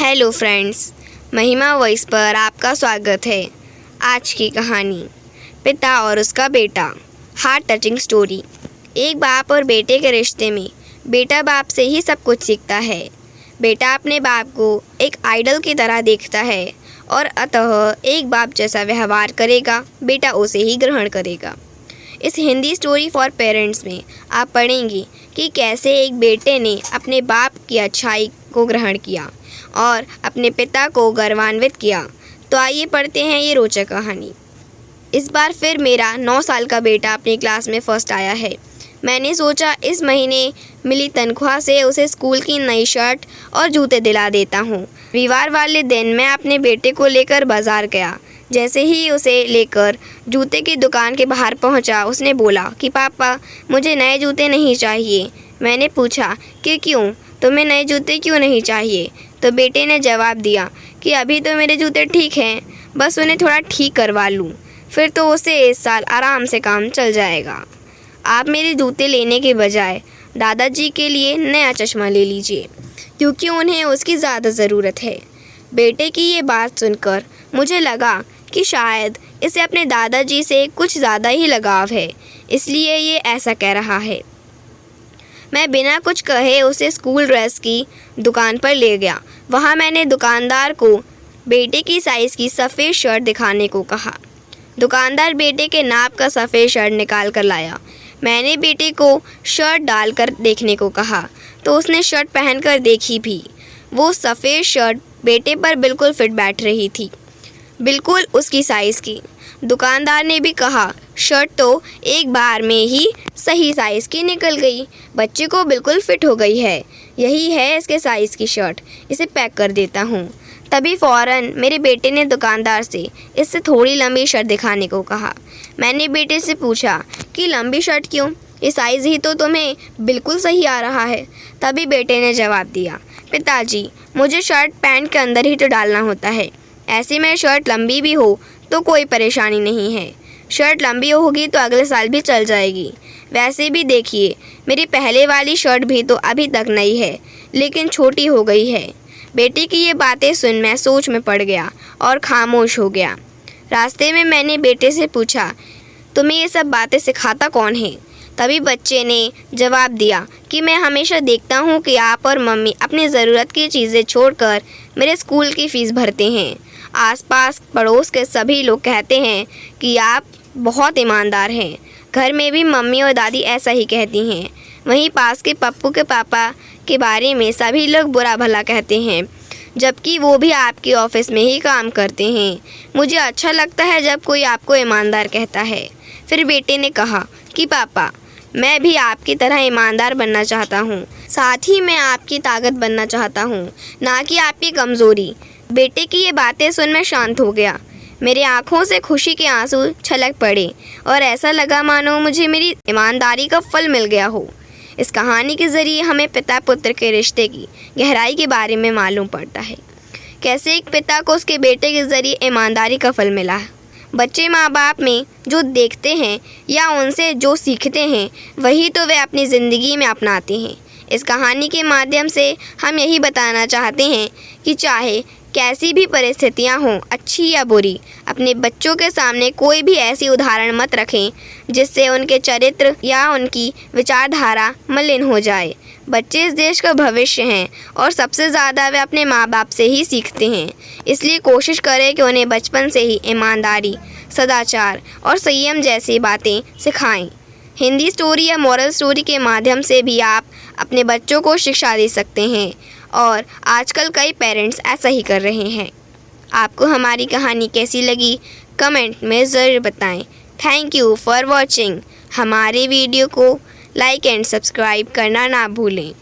Hello friends, महिमा voice पर आपका स्वागत है। आज की कहानी पिता और उसका बेटा, हार्ट टचिंग स्टोरी। एक बाप और बेटे के रिश्ते में बेटा बाप से ही सब कुछ सीखता है। बेटा अपने बाप को एक आइडल की तरह देखता है और अतः एक बाप जैसा व्यवहार करेगा, बेटा उसे ही ग्रहण करेगा। इस हिंदी स्टोरी फॉर पेरेंट्स में आप पढ़ेंगे कि कैसे एक बेटे ने अपने बाप की अच्छाई को ग्रहण किया और अपने पिता को गौरवान्वित किया। तो आइए पढ़ते हैं ये रोचक कहानी। इस बार फिर मेरा 9 साल का बेटा अपनी क्लास में फर्स्ट आया है। मैंने सोचा इस महीने मिली तनख्वाह से उसे स्कूल की नई शर्ट और जूते दिला देता हूँ। रविवार वाले दिन मैं अपने बेटे को लेकर बाजार गया। जैसे ही उसे लेकर जूते की दुकान के बाहर पहुँचा, उसने बोला कि पापा, मुझे नए जूते नहीं चाहिए। मैंने पूछा कि क्यों, तुम्हें नए जूते क्यों नहीं चाहिए? तो बेटे ने जवाब दिया कि अभी तो मेरे जूते ठीक हैं, बस उन्हें थोड़ा ठीक करवा लूँ, फिर तो उसे इस साल आराम से काम चल जाएगा। आप मेरे जूते लेने के बजाय दादाजी के लिए नया चश्मा ले लीजिए, क्योंकि उन्हें उसकी ज़्यादा ज़रूरत है। बेटे की ये बात सुनकर मुझे लगा कि शायद इसे अपने दादाजी से कुछ ज़्यादा ही लगाव है, इसलिए ये ऐसा कह रहा है। मैं बिना कुछ कहे उसे स्कूल ड्रेस की दुकान पर ले गया। वहाँ मैंने दुकानदार को बेटे की साइज़ की सफ़ेद शर्ट दिखाने को कहा। दुकानदार बेटे के नाप का सफ़ेद शर्ट निकाल कर लाया। मैंने बेटे को शर्ट डालकर देखने को कहा, तो उसने शर्ट पहनकर देखी भी। वो सफ़ेद शर्ट बेटे पर बिल्कुल फिट बैठ रही थी, बिल्कुल उसकी साइज़ की। दुकानदार ने भी कहा, शर्ट तो एक बार में ही सही साइज़ की निकल गई, बच्चे को बिल्कुल फिट हो गई है। यही है इसके साइज़ की शर्ट, इसे पैक कर देता हूँ। तभी फ़ौरन मेरे बेटे ने दुकानदार से इससे थोड़ी लंबी शर्ट दिखाने को कहा। मैंने बेटे से पूछा कि लंबी शर्ट क्यों, ये साइज़ ही तो तुम्हें बिल्कुल सही आ रहा है। तभी बेटे ने जवाब दिया, पिताजी, मुझे शर्ट पैंट के अंदर ही तो डालना होता है। ऐसे में शर्ट लंबी भी हो तो कोई परेशानी नहीं है। शर्ट लंबी होगी तो अगले साल भी चल जाएगी। वैसे भी देखिए, मेरी पहले वाली शर्ट भी तो अभी तक नई है, लेकिन छोटी हो गई है। बेटे की ये बातें सुन मैं सोच में पड़ गया और खामोश हो गया। रास्ते में मैंने बेटे से पूछा, तुम्हें ये सब बातें सिखाता कौन है? तभी बच्चे ने जवाब दिया कि मैं हमेशा देखता हूँ कि आप और मम्मी अपनी ज़रूरत की चीज़ें छोड़कर मेरे स्कूल की फ़ीस भरते हैं। आसपास पड़ोस के सभी लोग कहते हैं कि आप बहुत ईमानदार हैं। घर में भी मम्मी और दादी ऐसा ही कहती हैं। वहीं पास के पप्पू के पापा के बारे में सभी लोग बुरा भला कहते हैं, जबकि वो भी आपके ऑफिस में ही काम करते हैं। मुझे अच्छा लगता है जब कोई आपको ईमानदार कहता है। फिर बेटे ने कहा कि पापा, मैं भी आपकी तरह ईमानदार बनना चाहता हूँ, साथ ही मैं आपकी ताकत बनना चाहता हूँ, ना कि आपकी कमज़ोरी। बेटे की ये बातें सुन मैं शांत हो गया। मेरे आँखों से खुशी के आंसू छलक पड़े और ऐसा लगा मानो मुझे मेरी ईमानदारी का फल मिल गया हो। इस कहानी के ज़रिए हमें पिता पुत्र के रिश्ते की गहराई के बारे में मालूम पड़ता है। कैसे एक पिता को उसके बेटे के ज़रिए ईमानदारी का फल मिला है। बच्चे माँ बाप में जो देखते हैं या उनसे जो सीखते हैं, वही तो वे अपनी ज़िंदगी में अपनाते हैं। इस कहानी के माध्यम से हम यही बताना चाहते हैं कि चाहे कैसी भी परिस्थितियां हों, अच्छी या बुरी, अपने बच्चों के सामने कोई भी ऐसी उदाहरण मत रखें जिससे उनके चरित्र या उनकी विचारधारा मलिन हो जाए। बच्चे इस देश का भविष्य हैं और सबसे ज़्यादा वे अपने माँ बाप से ही सीखते हैं। इसलिए कोशिश करें कि उन्हें बचपन से ही ईमानदारी, सदाचार और संयम जैसी बातें सिखाएं। हिंदी स्टोरी या मॉरल स्टोरी के माध्यम से भी आप अपने बच्चों को शिक्षा दे सकते हैं और आजकल कई पेरेंट्स ऐसा ही कर रहे हैं। आपको हमारी कहानी कैसी लगी, कमेंट में ज़रूर बताएं। Thank you for watching. हमारे वीडियो को लाइक एंड सब्सक्राइब करना ना भूलें।